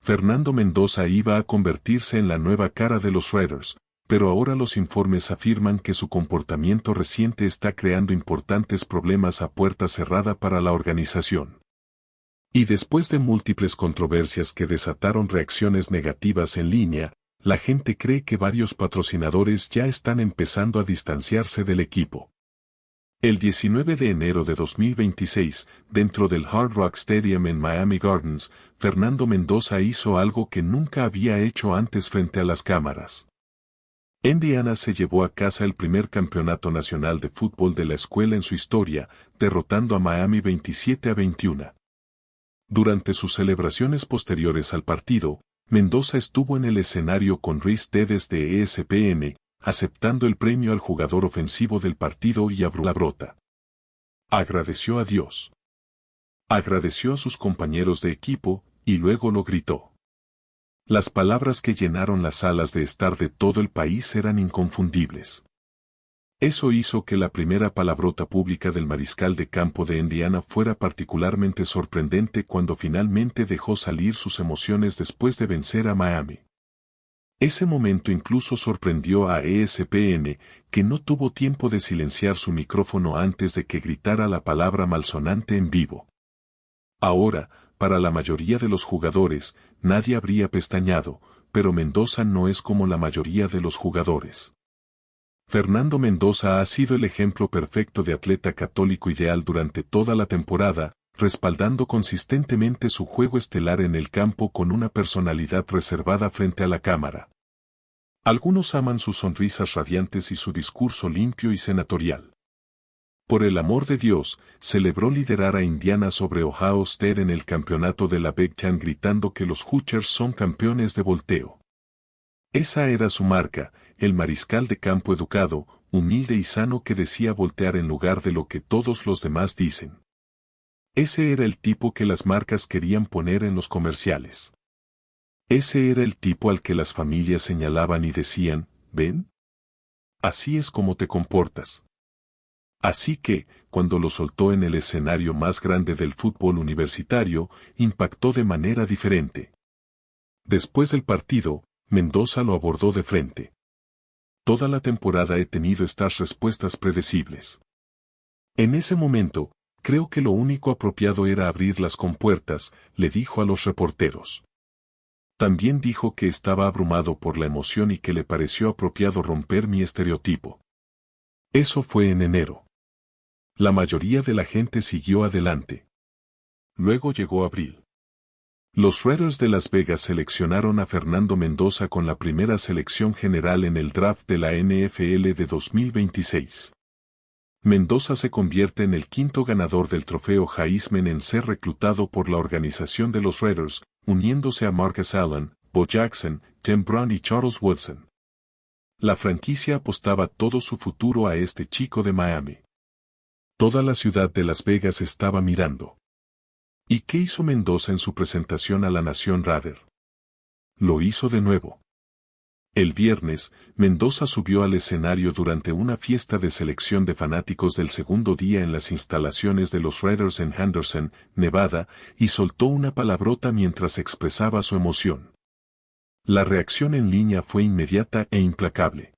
Fernando Mendoza iba a convertirse en la nueva cara de los Raiders, pero ahora los informes afirman que su comportamiento reciente está creando importantes problemas a puerta cerrada para la organización. Y después de múltiples controversias que desataron reacciones negativas en línea, la gente cree que varios patrocinadores ya están empezando a distanciarse del equipo. El 19 de enero de 2026, dentro del Hard Rock Stadium en Miami Gardens, Fernando Mendoza hizo algo que nunca había hecho antes frente a las cámaras. Indiana se llevó a casa el primer campeonato nacional de fútbol de la escuela en su historia, derrotando a Miami 27-21. Durante sus celebraciones posteriores al partido, Mendoza estuvo en el escenario con Rhys Dedes de ESPN, aceptando el premio al jugador ofensivo del partido y abrió la brota. Agradeció a Dios. Agradeció a sus compañeros de equipo, y luego lo gritó. Las palabras que llenaron las salas de estar de todo el país eran inconfundibles. Eso hizo que la primera palabrota pública del mariscal de campo de Indiana fuera particularmente sorprendente cuando finalmente dejó salir sus emociones después de vencer a Miami. Ese momento incluso sorprendió a ESPN, que no tuvo tiempo de silenciar su micrófono antes de que gritara la palabra malsonante en vivo. Ahora, para la mayoría de los jugadores, nadie habría pestañeado, pero Mendoza no es como la mayoría de los jugadores. Fernando Mendoza ha sido el ejemplo perfecto de atleta católico ideal durante toda la temporada, respaldando consistentemente su juego estelar en el campo con una personalidad reservada frente a la cámara. Algunos aman sus sonrisas radiantes y su discurso limpio y senatorial. Por el amor de Dios, celebró liderar a Indiana sobre Ohio State en el campeonato de la Big Ten gritando que los Hoosiers son campeones de volteo. Esa era su marca, el mariscal de campo educado, humilde y sano que decía voltear en lugar de lo que todos los demás dicen. Ese era el tipo que las marcas querían poner en los comerciales. Ese era el tipo al que las familias señalaban y decían, ¿ven? Así es como te comportas. Así que, cuando lo soltó en el escenario más grande del fútbol universitario, impactó de manera diferente. Después del partido, Mendoza lo abordó de frente. Toda la temporada he tenido estas respuestas predecibles. En ese momento, creo que lo único apropiado era abrir las compuertas, le dijo a los reporteros. También dijo que estaba abrumado por la emoción y que le pareció apropiado romper mi estereotipo. Eso fue en enero. La mayoría de la gente siguió adelante. Luego llegó abril. Los Raiders de Las Vegas seleccionaron a Fernando Mendoza con la primera selección general en el draft de la NFL de 2026. Mendoza se convierte en el quinto ganador del trofeo Heisman en ser reclutado por la organización de los Raiders, uniéndose a Marcus Allen, Bo Jackson, Tim Brown y Charles Woodson. La franquicia apostaba todo su futuro a este chico de Miami. Toda la ciudad de Las Vegas estaba mirando. ¿Y qué hizo Mendoza en su presentación a la nación Raider? Lo hizo de nuevo. El viernes, Mendoza subió al escenario durante una fiesta de selección de fanáticos del segundo día en las instalaciones de los Raiders en Henderson, Nevada, y soltó una palabrota mientras expresaba su emoción. La reacción en línea fue inmediata e implacable.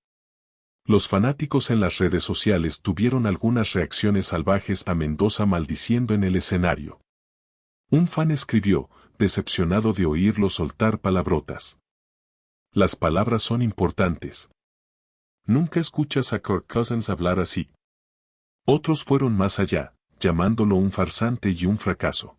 Los fanáticos en las redes sociales tuvieron algunas reacciones salvajes a Mendoza maldiciendo en el escenario. Un fan escribió, decepcionado de oírlo soltar palabrotas. Las palabras son importantes. Nunca escuchas a Kirk Cousins hablar así. Otros fueron más allá, llamándolo un farsante y un fracaso.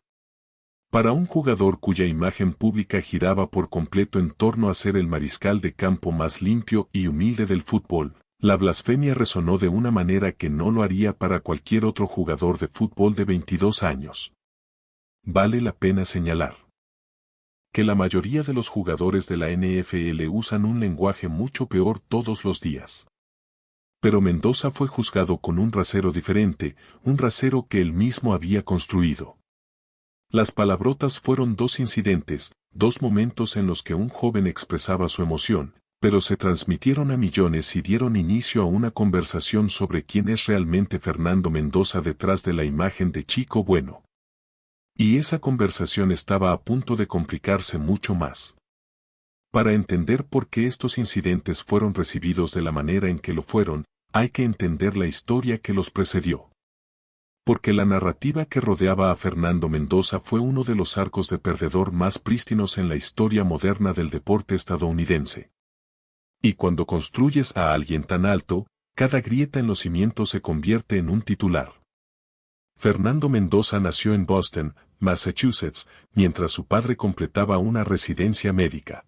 Para un jugador cuya imagen pública giraba por completo en torno a ser el mariscal de campo más limpio y humilde del fútbol, la blasfemia resonó de una manera que no lo haría para cualquier otro jugador de fútbol de 22 años. Vale la pena señalar que la mayoría de los jugadores de la NFL usan un lenguaje mucho peor todos los días. Pero Mendoza fue juzgado con un rasero diferente, un rasero que él mismo había construido. Las palabrotas fueron dos incidentes, dos momentos en los que un joven expresaba su emoción, pero se transmitieron a millones y dieron inicio a una conversación sobre quién es realmente Fernando Mendoza detrás de la imagen de chico bueno. Y esa conversación estaba a punto de complicarse mucho más. Para entender por qué estos incidentes fueron recibidos de la manera en que lo fueron, hay que entender la historia que los precedió. Porque la narrativa que rodeaba a Fernando Mendoza fue uno de los arcos de perdedor más prístinos en la historia moderna del deporte estadounidense. Y cuando construyes a alguien tan alto, cada grieta en los cimientos se convierte en un titular. Fernando Mendoza nació en Boston, Massachusetts, mientras su padre completaba una residencia médica.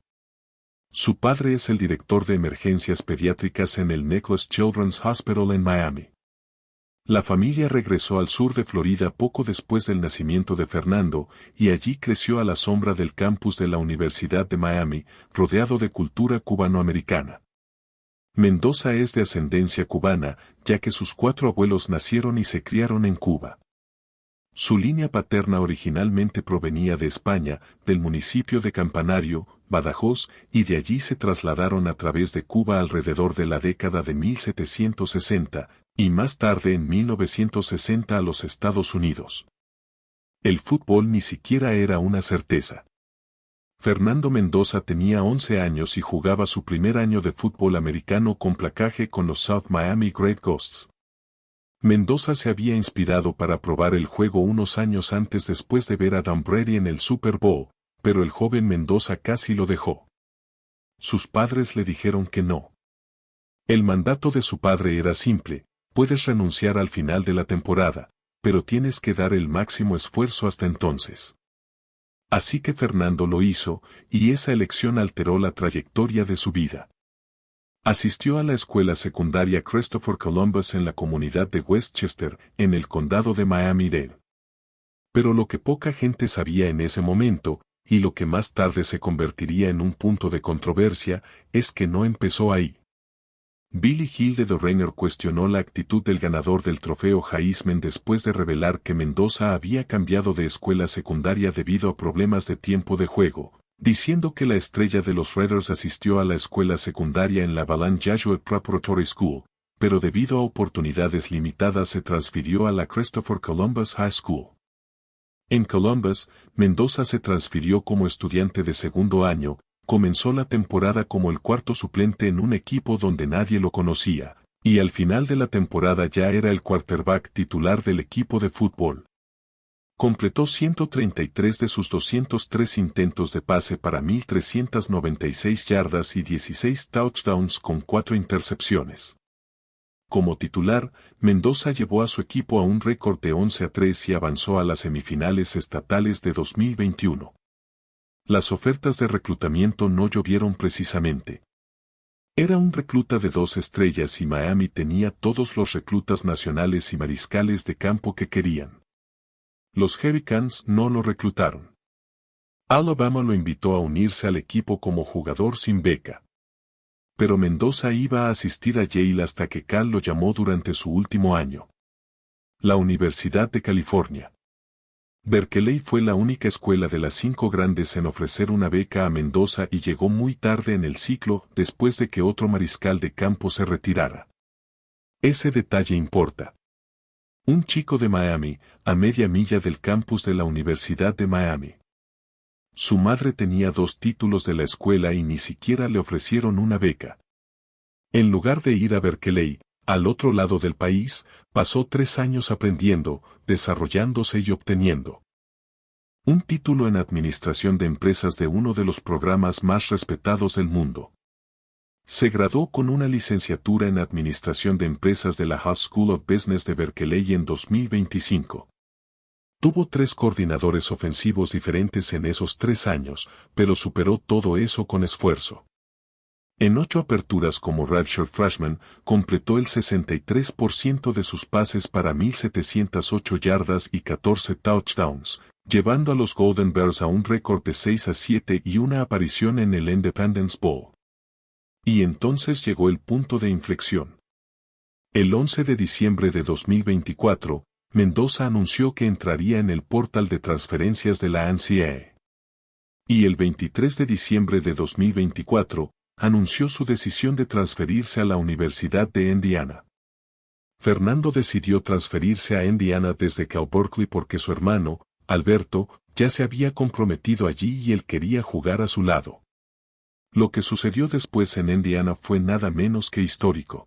Su padre es el director de emergencias pediátricas en el Necklace Children's Hospital en Miami. La familia regresó al sur de Florida poco después del nacimiento de Fernando, y allí creció a la sombra del campus de la Universidad de Miami, rodeado de cultura cubanoamericana. Mendoza es de ascendencia cubana, ya que sus 4 abuelos nacieron y se criaron en Cuba. Su línea paterna originalmente provenía de España, del municipio de Campanario, Badajoz, y de allí se trasladaron a través de Cuba alrededor de la década de 1760, y más tarde en 1960 a los Estados Unidos. El fútbol ni siquiera era una certeza. Fernando Mendoza tenía 11 años y jugaba su primer año de fútbol americano con placaje con los South Miami Great Ghosts. Mendoza se había inspirado para probar el juego unos años antes después de ver a Tom Brady en el Super Bowl, pero el joven Mendoza casi lo dejó. Sus padres le dijeron que no. El mandato de su padre era simple: puedes renunciar al final de la temporada, pero tienes que dar el máximo esfuerzo hasta entonces. Así que Fernando lo hizo, y esa elección alteró la trayectoria de su vida. Asistió a la escuela secundaria Christopher Columbus en la comunidad de Westchester, en el condado de Miami-Dade. Pero lo que poca gente sabía en ese momento, y lo que más tarde se convertiría en un punto de controversia, es que no empezó ahí. Billy Hill de The Ringer cuestionó la actitud del ganador del trofeo Heisman después de revelar que Mendoza había cambiado de escuela secundaria debido a problemas de tiempo de juego, diciendo que la estrella de los Raiders asistió a la escuela secundaria en la Valin Jesuit Preparatory School, pero debido a oportunidades limitadas se transfirió a la Christopher Columbus High School. En Columbus, Mendoza se transfirió como estudiante de segundo año. Comenzó la temporada como el cuarto suplente en un equipo donde nadie lo conocía, y al final de la temporada ya era el quarterback titular del equipo de fútbol. Completó 133 de sus 203 intentos de pase para 1,396 yardas y 16 touchdowns con 4 intercepciones. Como titular, Mendoza llevó a su equipo a un récord de 11-3 y avanzó a las semifinales estatales de 2021. Las ofertas de reclutamiento no llovieron precisamente. Era un recluta de 2 estrellas y Miami tenía todos los reclutas nacionales y mariscales de campo que querían. Los Hurricanes no lo reclutaron. Alabama lo invitó a unirse al equipo como jugador sin beca. Pero Mendoza iba a asistir a Yale hasta que Cal lo llamó durante su último año. La Universidad de California. Berkeley fue la única escuela de las 5 grandes en ofrecer una beca a Mendoza y llegó muy tarde en el ciclo después de que otro mariscal de campo se retirara. Ese detalle importa. Un chico de Miami, a media milla del campus de la Universidad de Miami. Su madre tenía 2 títulos de la escuela y ni siquiera le ofrecieron una beca. En lugar de ir a Berkeley, al otro lado del país, pasó 3 años aprendiendo, desarrollándose y obteniendo un título en administración de empresas de uno de los programas más respetados del mundo. Se graduó con una licenciatura en administración de empresas de la Haas School of Business de Berkeley en 2025. Tuvo 3 coordinadores ofensivos diferentes en esos 3 años, pero superó todo eso con esfuerzo. En 8 aperturas como redshirt freshman, completó el 63% de sus pases para 1,708 yardas y 14 touchdowns, llevando a los Golden Bears a un récord de 6-7 y una aparición en el Independence Bowl. Y entonces llegó el punto de inflexión. El 11 de diciembre de 2024, Mendoza anunció que entraría en el portal de transferencias de la NCAA. Y el 23 de diciembre de 2024, anunció su decisión de transferirse a la Universidad de Indiana. Fernando decidió transferirse a Indiana desde Cal Berkeley porque su hermano, Alberto, ya se había comprometido allí y él quería jugar a su lado. Lo que sucedió después en Indiana fue nada menos que histórico.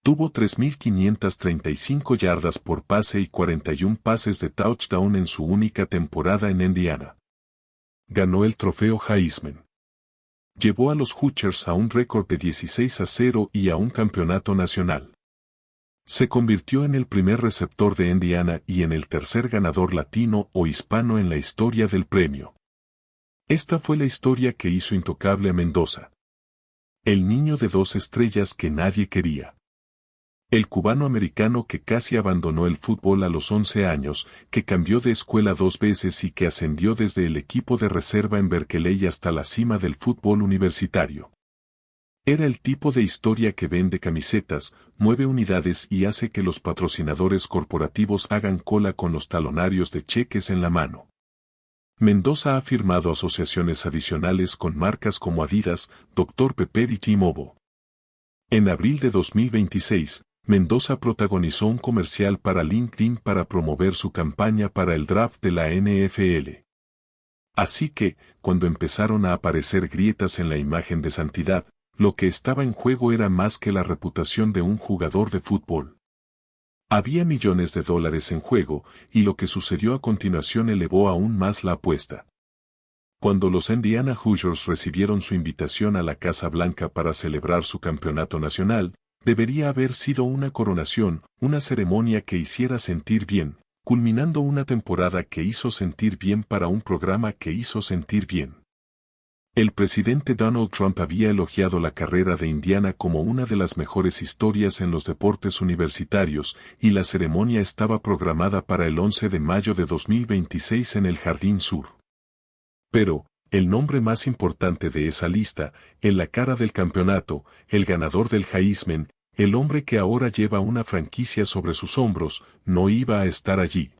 Tuvo 3.535 yardas por pase y 41 pases de touchdown en su única temporada en Indiana. Ganó el trofeo Heisman. Llevó a los Hoosiers a un récord de 16-0 y a un campeonato nacional. Se convirtió en el primer receptor de Indiana y en el tercer ganador latino o hispano en la historia del premio. Esta fue la historia que hizo intocable a Mendoza. El niño de 2 estrellas que nadie quería. El cubano-americano que casi abandonó el fútbol a los 11 años, que cambió de escuela 2 veces y que ascendió desde el equipo de reserva en Berkeley hasta la cima del fútbol universitario. Era el tipo de historia que vende camisetas, mueve unidades y hace que los patrocinadores corporativos hagan cola con los talonarios de cheques en la mano. Mendoza ha firmado asociaciones adicionales con marcas como Adidas, Dr. Pepper y T-Mobile. En abril de 2026, Mendoza protagonizó un comercial para LinkedIn para promover su campaña para el draft de la NFL. Así que, cuando empezaron a aparecer grietas en la imagen de Santidad, lo que estaba en juego era más que la reputación de un jugador de fútbol. Había millones de dólares en juego, y lo que sucedió a continuación elevó aún más la apuesta. Cuando los Indiana Hoosiers recibieron su invitación a la Casa Blanca para celebrar su campeonato nacional, debería haber sido una coronación, una ceremonia que hiciera sentir bien, culminando una temporada que hizo sentir bien para un programa que hizo sentir bien. El presidente Donald Trump había elogiado la carrera de Indiana como una de las mejores historias en los deportes universitarios, y la ceremonia estaba programada para el 11 de mayo de 2026 en el Jardín Sur. Pero, el nombre más importante de esa lista, en la cara del campeonato, el ganador del Heisman, el hombre que ahora lleva una franquicia sobre sus hombros, no iba a estar allí.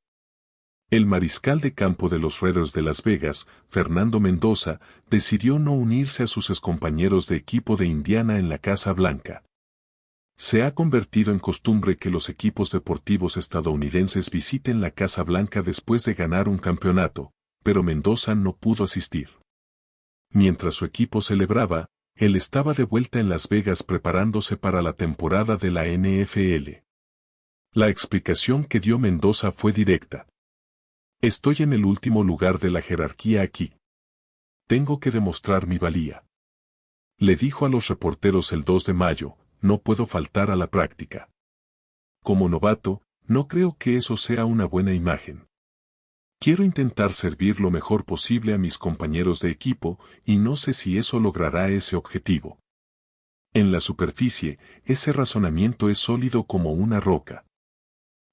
El mariscal de campo de los Raiders de Las Vegas, Fernando Mendoza, decidió no unirse a sus excompañeros de equipo de Indiana en la Casa Blanca. Se ha convertido en costumbre que los equipos deportivos estadounidenses visiten la Casa Blanca después de ganar un campeonato, pero Mendoza no pudo asistir. Mientras su equipo celebraba, él estaba de vuelta en Las Vegas preparándose para la temporada de la NFL. La explicación que dio Mendoza fue directa. Estoy en el último lugar de la jerarquía aquí. Tengo que demostrar mi valía. Le dijo a los reporteros el 2 de mayo, no puedo faltar a la práctica. Como novato, no creo que eso sea una buena imagen. Quiero intentar servir lo mejor posible a mis compañeros de equipo, y no sé si eso logrará ese objetivo. En la superficie, ese razonamiento es sólido como una roca.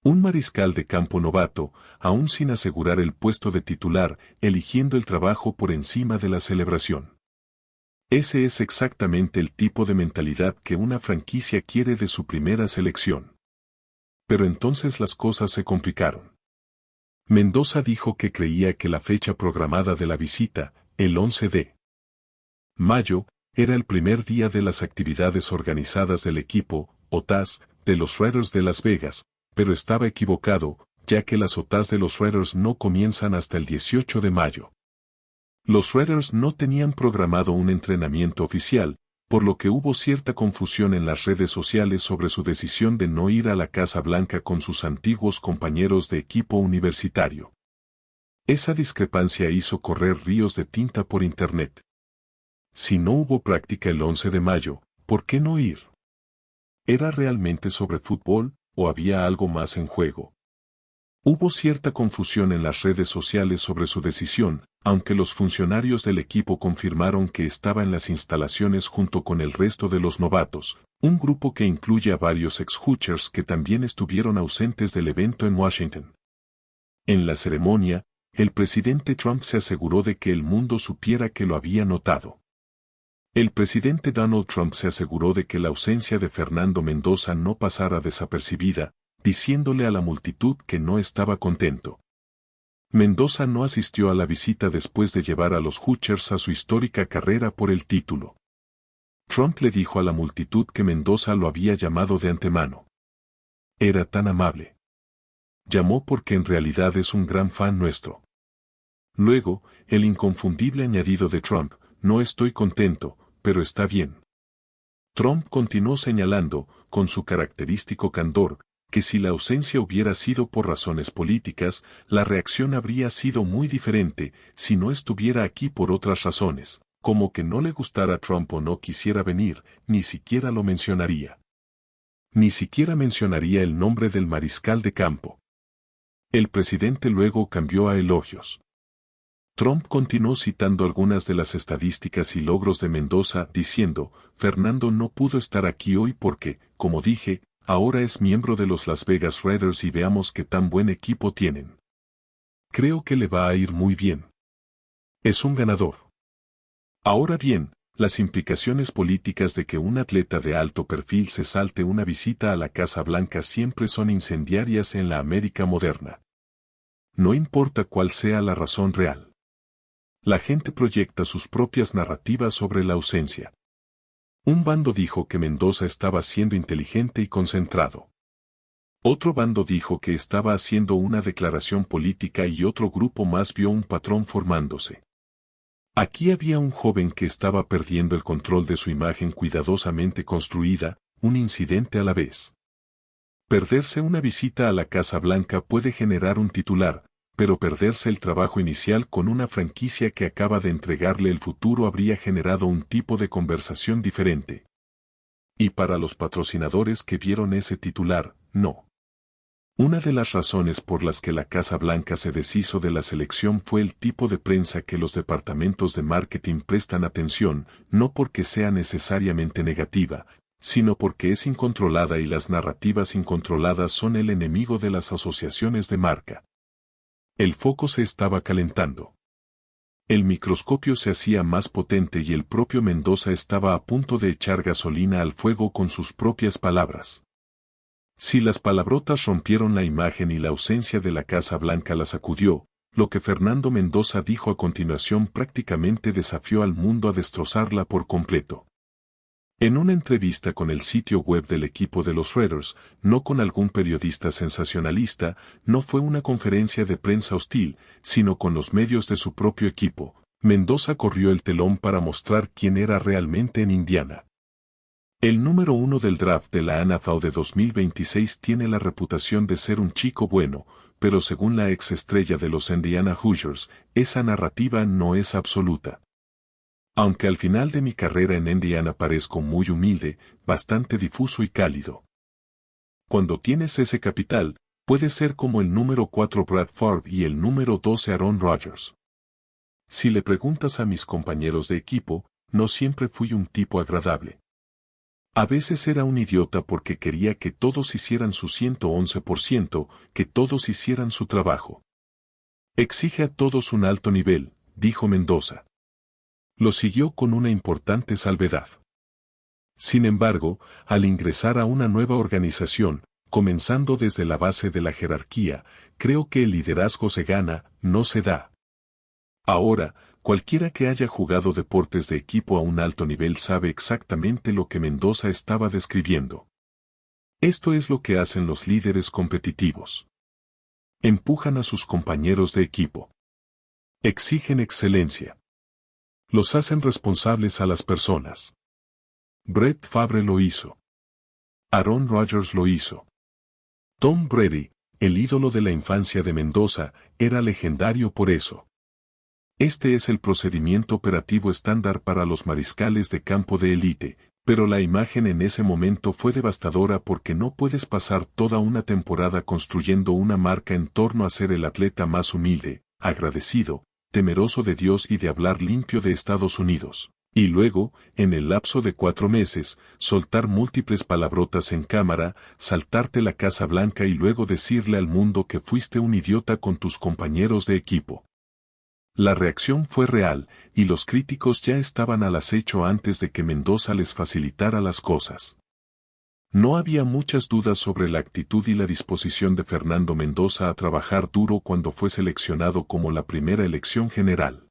Un mariscal de campo novato, aún sin asegurar el puesto de titular, eligiendo el trabajo por encima de la celebración. Ese es exactamente el tipo de mentalidad que una franquicia quiere de su primera selección. Pero entonces las cosas se complicaron. Mendoza dijo que creía que la fecha programada de la visita, el 11 de mayo, era el primer día de las actividades organizadas del equipo, OTAS, de los Raiders de Las Vegas, pero estaba equivocado, ya que las OTAS de los Raiders no comienzan hasta el 18 de mayo. Los Raiders no tenían programado un entrenamiento oficial, por lo que hubo cierta confusión en las redes sociales sobre su decisión de no ir a la Casa Blanca con sus antiguos compañeros de equipo universitario. Esa discrepancia hizo correr ríos de tinta por Internet. Si no hubo práctica el 11 de mayo, ¿por qué no ir? ¿Era realmente sobre fútbol, o había algo más en juego? Hubo cierta confusión en las redes sociales sobre su decisión, aunque los funcionarios del equipo confirmaron que estaba en las instalaciones junto con el resto de los novatos, un grupo que incluye a varios ex-Hoosiers que también estuvieron ausentes del evento en Washington. En la ceremonia, el presidente Trump se aseguró de que el mundo supiera que lo había notado. El presidente Donald Trump se aseguró de que la ausencia de Fernando Mendoza no pasara desapercibida, diciéndole a la multitud que no estaba contento. Mendoza no asistió a la visita después de llevar a los Hoosiers a su histórica carrera por el título. Trump le dijo a la multitud que Mendoza lo había llamado de antemano. Era tan amable. Llamó porque en realidad es un gran fan nuestro. Luego, el inconfundible añadido de Trump, no estoy contento, pero está bien. Trump continuó señalando, con su característico candor, que si la ausencia hubiera sido por razones políticas, la reacción habría sido muy diferente si no estuviera aquí por otras razones, como que no le gustara Trump o no quisiera venir, ni siquiera lo mencionaría. Ni siquiera mencionaría el nombre del mariscal de campo. El presidente luego cambió a elogios. Trump continuó citando algunas de las estadísticas y logros de Mendoza, diciendo, Fernando no pudo estar aquí hoy porque, como dije, ahora es miembro de los Las Vegas Raiders y veamos qué tan buen equipo tienen. Creo que le va a ir muy bien. Es un ganador. Ahora bien, las implicaciones políticas de que un atleta de alto perfil se salte una visita a la Casa Blanca siempre son incendiarias en la América moderna. No importa cuál sea la razón real. La gente proyecta sus propias narrativas sobre la ausencia. Un bando dijo que Mendoza estaba siendo inteligente y concentrado. Otro bando dijo que estaba haciendo una declaración política y otro grupo más vio un patrón formándose. Aquí había un joven que estaba perdiendo el control de su imagen cuidadosamente construida, un incidente a la vez. Perderse una visita a la Casa Blanca puede generar un titular, pero perderse el trabajo inicial con una franquicia que acaba de entregarle el futuro habría generado un tipo de conversación diferente. Y para los patrocinadores que vieron ese titular, no. Una de las razones por las que la Casa Blanca se deshizo de la selección fue el tipo de prensa que los departamentos de marketing prestan atención, no porque sea necesariamente negativa, sino porque es incontrolada y las narrativas incontroladas son el enemigo de las asociaciones de marca. El foco se estaba calentando. El microscopio se hacía más potente y el propio Mendoza estaba a punto de echar gasolina al fuego con sus propias palabras. Si las palabrotas rompieron la imagen y la ausencia de la Casa Blanca la sacudió, lo que Fernando Mendoza dijo a continuación prácticamente desafió al mundo a destrozarla por completo. En una entrevista con el sitio web del equipo de los Raiders, no con algún periodista sensacionalista, no fue una conferencia de prensa hostil, sino con los medios de su propio equipo, Mendoza corrió el telón para mostrar quién era realmente en Indiana. El número 1 del draft de la NFL de 2026 tiene la reputación de ser un chico bueno, pero según la ex estrella de los Indiana Hoosiers, esa narrativa no es absoluta. Aunque al final de mi carrera en Indiana parezco muy humilde, bastante difuso y cálido. Cuando tienes ese capital, puedes ser como el número 4 Brad Favre y el número 12 Aaron Rodgers. Si le preguntas a mis compañeros de equipo, no siempre fui un tipo agradable. A veces era un idiota porque quería que todos hicieran su 111%, que todos hicieran su trabajo. Exige a todos un alto nivel, dijo Mendoza. Lo siguió con una importante salvedad. Sin embargo, al ingresar a una nueva organización, comenzando desde la base de la jerarquía, creo que el liderazgo se gana, no se da. Ahora, cualquiera que haya jugado deportes de equipo a un alto nivel sabe exactamente lo que Mendoza estaba describiendo. Esto es lo que hacen los líderes competitivos. Empujan a sus compañeros de equipo. Exigen excelencia. Los hacen responsables a las personas. Brett Favre lo hizo. Aaron Rodgers lo hizo. Tom Brady, el ídolo de la infancia de Mendoza, era legendario por eso. Este es el procedimiento operativo estándar para los mariscales de campo de élite, pero la imagen en ese momento fue devastadora porque no puedes pasar toda una temporada construyendo una marca en torno a ser el atleta más humilde, agradecido, temeroso de Dios y de hablar limpio de Estados Unidos, y luego, en el lapso de 4 meses, soltar múltiples palabrotas en cámara, saltarte la Casa Blanca y luego decirle al mundo que fuiste un idiota con tus compañeros de equipo. La reacción fue real, y los críticos ya estaban al acecho antes de que Mendoza les facilitara las cosas. No había muchas dudas sobre la actitud y la disposición de Fernando Mendoza a trabajar duro cuando fue seleccionado como la primera elección general.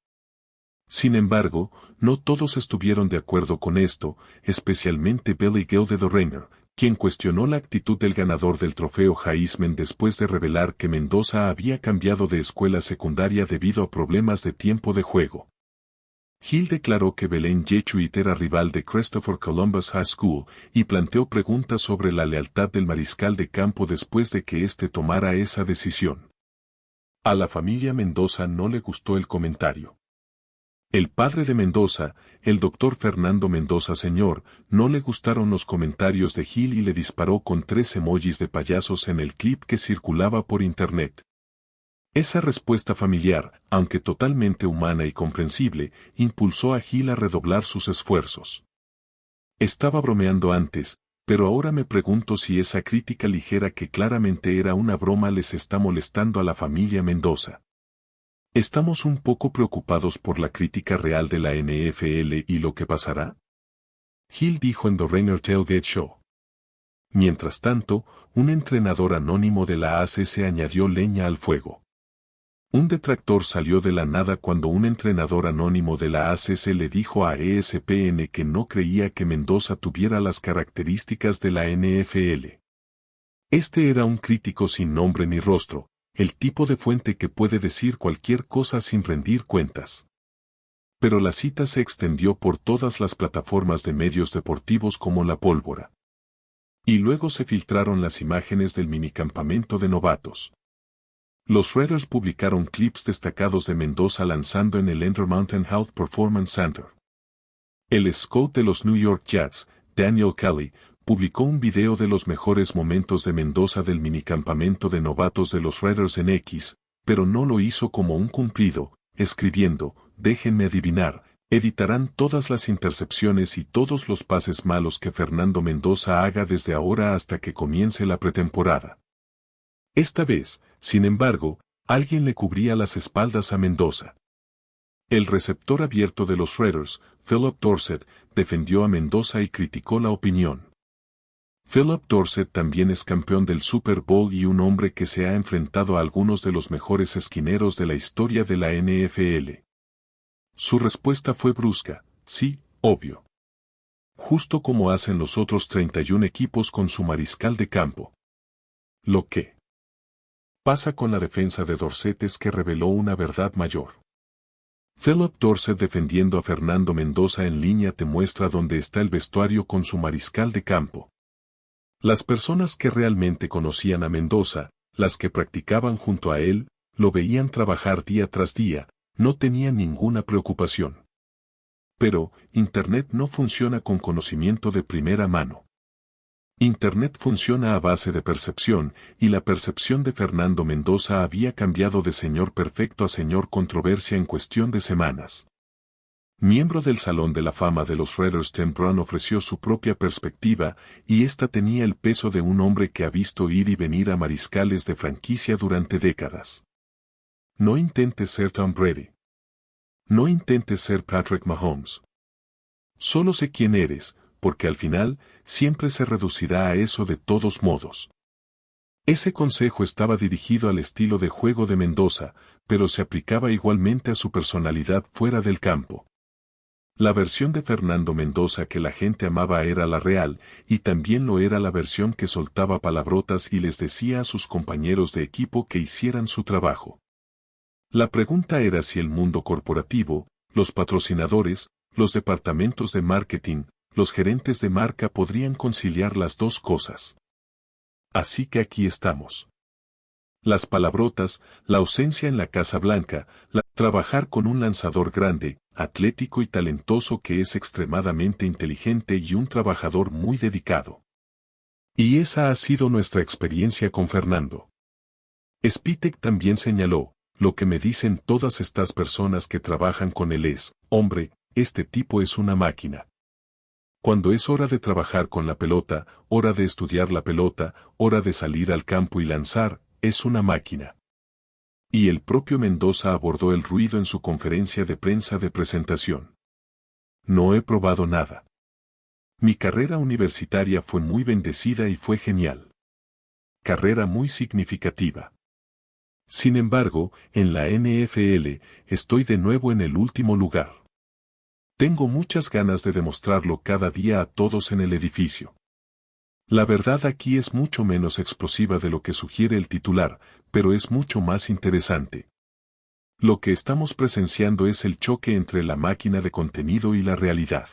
Sin embargo, no todos estuvieron de acuerdo con esto, especialmente Billy Gilderoy, quien cuestionó la actitud del ganador del trofeo Heisman después de revelar que Mendoza había cambiado de escuela secundaria debido a problemas de tiempo de juego. Hill declaró que Belén Jesuit era rival de Christopher Columbus High School y planteó preguntas sobre la lealtad del mariscal de campo después de que éste tomara esa decisión. A la familia Mendoza no le gustó el comentario. El padre de Mendoza, el doctor Fernando Mendoza Sr., no le gustaron los comentarios de Hill y le disparó con 3 emojis de payasos en el clip que circulaba por internet. Esa respuesta familiar, aunque totalmente humana y comprensible, impulsó a Hill a redoblar sus esfuerzos. Estaba bromeando antes, pero ahora me pregunto si esa crítica ligera que claramente era una broma les está molestando a la familia Mendoza. ¿Estamos un poco preocupados por la crítica real de la NFL y lo que pasará? Hill dijo en The Rainer Tailgate Show. Mientras tanto, un entrenador anónimo de la ACC añadió leña al fuego. Un detractor salió de la nada cuando un entrenador anónimo de la ACC le dijo a ESPN que no creía que Mendoza tuviera las características de la NFL. Este era un crítico sin nombre ni rostro, el tipo de fuente que puede decir cualquier cosa sin rendir cuentas. Pero la cita se extendió por todas las plataformas de medios deportivos como la pólvora. Y luego se filtraron las imágenes del minicampamento de novatos. Los Raiders publicaron clips destacados de Mendoza lanzando en el Intermountain Health Performance Center. El scout de los New York Jets, Daniel Kelly, publicó un video de los mejores momentos de Mendoza del minicampamento de novatos de los Raiders en X, pero no lo hizo como un cumplido, escribiendo, déjenme adivinar, editarán todas las intercepciones y todos los pases malos que Fernando Mendoza haga desde ahora hasta que comience la pretemporada. Esta vez, sin embargo, alguien le cubría las espaldas a Mendoza. El receptor abierto de los Raiders, Philip Dorsett, defendió a Mendoza y criticó la opinión. Philip Dorsett también es campeón del Super Bowl y un hombre que se ha enfrentado a algunos de los mejores esquineros de la historia de la NFL. Su respuesta fue brusca, sí, obvio. Justo como hacen los otros 31 equipos con su mariscal de campo. Lo que pasa con la defensa de Dorsett es que reveló una verdad mayor. Philip Dorsett defendiendo a Fernando Mendoza en línea te muestra dónde está el vestuario con su mariscal de campo. Las personas que realmente conocían a Mendoza, las que practicaban junto a él, lo veían trabajar día tras día, no tenían ninguna preocupación. Pero, Internet no funciona con conocimiento de primera mano. Internet funciona a base de percepción, y la percepción de Fernando Mendoza había cambiado de señor perfecto a señor controversia en cuestión de semanas. Miembro del Salón de la Fama de los Raiders, Tim Brown ofreció su propia perspectiva, y esta tenía el peso de un hombre que ha visto ir y venir a mariscales de franquicia durante décadas. No intentes ser Tom Brady. No intentes ser Patrick Mahomes. Solo sé quién eres, porque al final, siempre se reducirá a eso de todos modos. Ese consejo estaba dirigido al estilo de juego de Mendoza, pero se aplicaba igualmente a su personalidad fuera del campo. La versión de Fernando Mendoza que la gente amaba era la real, y también lo era la versión que soltaba palabrotas y les decía a sus compañeros de equipo que hicieran su trabajo. La pregunta era si el mundo corporativo, los patrocinadores, los departamentos de marketing, los gerentes de marca podrían conciliar las dos cosas. Así que aquí estamos. Las palabrotas, la ausencia en la Casa Blanca, trabajar con un lanzador grande, atlético y talentoso que es extremadamente inteligente y un trabajador muy dedicado. Y esa ha sido nuestra experiencia con Fernando. Spitek también señaló, lo que me dicen todas estas personas que trabajan con él es, hombre, este tipo es una máquina. Cuando es hora de trabajar con la pelota, hora de estudiar la pelota, hora de salir al campo y lanzar, es una máquina. Y el propio Mendoza abordó el ruido en su conferencia de prensa de presentación. No he probado nada. Mi carrera universitaria fue muy bendecida y fue genial. Carrera muy significativa. Sin embargo, en la NFL, estoy de nuevo en el último lugar. Tengo muchas ganas de demostrarlo cada día a todos en el edificio. La verdad aquí es mucho menos explosiva de lo que sugiere el titular, pero es mucho más interesante. Lo que estamos presenciando es el choque entre la máquina de contenido y la realidad.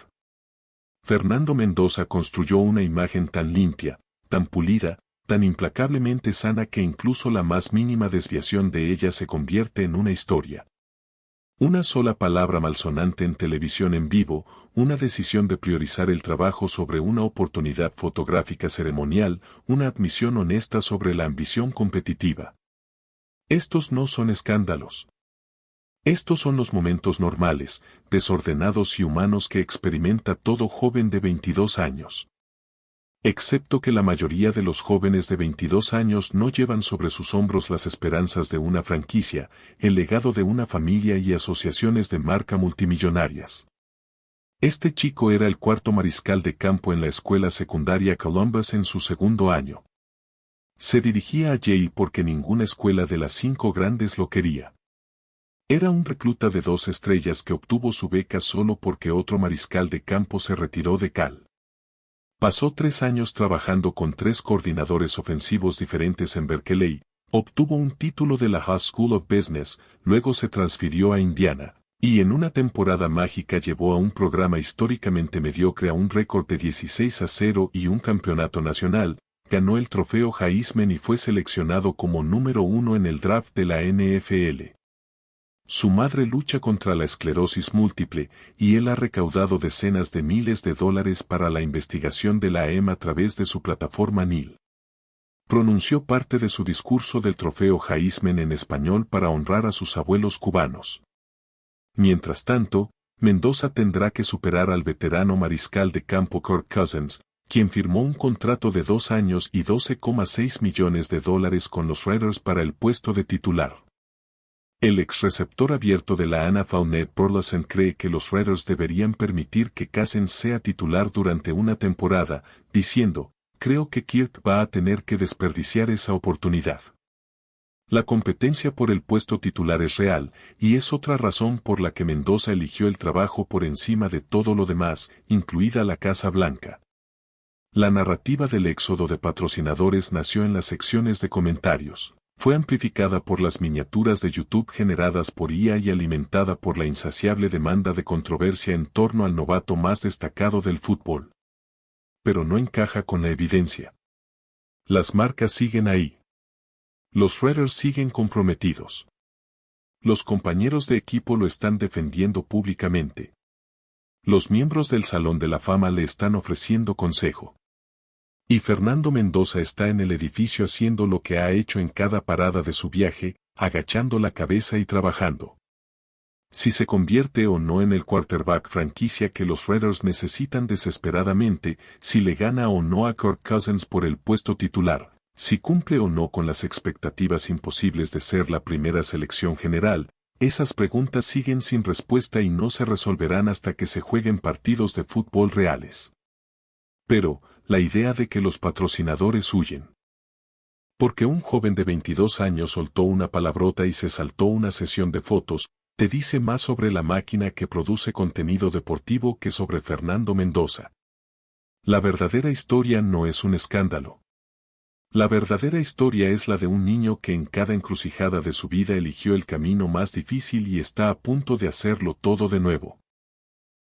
Fernando Mendoza construyó una imagen tan limpia, tan pulida, tan implacablemente sana que incluso la más mínima desviación de ella se convierte en una historia. Una sola palabra malsonante en televisión en vivo, una decisión de priorizar el trabajo sobre una oportunidad fotográfica ceremonial, una admisión honesta sobre la ambición competitiva. Estos no son escándalos. Estos son los momentos normales, desordenados y humanos que experimenta todo joven de 22 años. Excepto que la mayoría de los jóvenes de 22 años no llevan sobre sus hombros las esperanzas de una franquicia, el legado de una familia y asociaciones de marca multimillonarias. Este chico era el cuarto mariscal de campo en la escuela secundaria Columbus en su segundo año. Se dirigía a Yale porque ninguna escuela de las 5 grandes lo quería. Era un recluta de 2 estrellas que obtuvo su beca solo porque otro mariscal de campo se retiró de Cal. Pasó 3 años trabajando con 3 coordinadores ofensivos diferentes en Berkeley, obtuvo un título de la High School of Business, luego se transfirió a Indiana, y en una temporada mágica llevó a un programa históricamente mediocre a un récord de 16-0 y un campeonato nacional, ganó el trofeo Heisman y fue seleccionado como número 1 en el draft de la NFL. Su madre lucha contra la esclerosis múltiple, y él ha recaudado decenas de miles de dólares para la investigación de la EM a través de su plataforma NIL. Pronunció parte de su discurso del trofeo Heisman en español para honrar a sus abuelos cubanos. Mientras tanto, Mendoza tendrá que superar al veterano mariscal de campo Kirk Cousins, quien firmó un contrato de 2 años y $12,6 millones con los Raiders para el puesto de titular. El ex receptor abierto de la NFL Ned Burleson cree que los Raiders deberían permitir que Cousins sea titular durante una temporada, diciendo, creo que Kirk va a tener que desperdiciar esa oportunidad. La competencia por el puesto titular es real, y es otra razón por la que Mendoza eligió el trabajo por encima de todo lo demás, incluida la Casa Blanca. La narrativa del éxodo de patrocinadores nació en las secciones de comentarios. Fue amplificada por las miniaturas de YouTube generadas por IA y alimentada por la insaciable demanda de controversia en torno al novato más destacado del fútbol. Pero no encaja con la evidencia. Las marcas siguen ahí. Los Raiders siguen comprometidos. Los compañeros de equipo lo están defendiendo públicamente. Los miembros del Salón de la Fama le están ofreciendo consejo. Y Fernando Mendoza está en el edificio haciendo lo que ha hecho en cada parada de su viaje, agachando la cabeza y trabajando. Si se convierte o no en el quarterback franquicia que los Raiders necesitan desesperadamente, si le gana o no a Kirk Cousins por el puesto titular, si cumple o no con las expectativas imposibles de ser la primera selección general, esas preguntas siguen sin respuesta y no se resolverán hasta que se jueguen partidos de fútbol reales. Pero, la idea de que los patrocinadores huyen. Porque un joven de 22 años soltó una palabrota y se saltó una sesión de fotos, te dice más sobre la máquina que produce contenido deportivo que sobre Fernando Mendoza. La verdadera historia no es un escándalo. La verdadera historia es la de un niño que en cada encrucijada de su vida eligió el camino más difícil y está a punto de hacerlo todo de nuevo.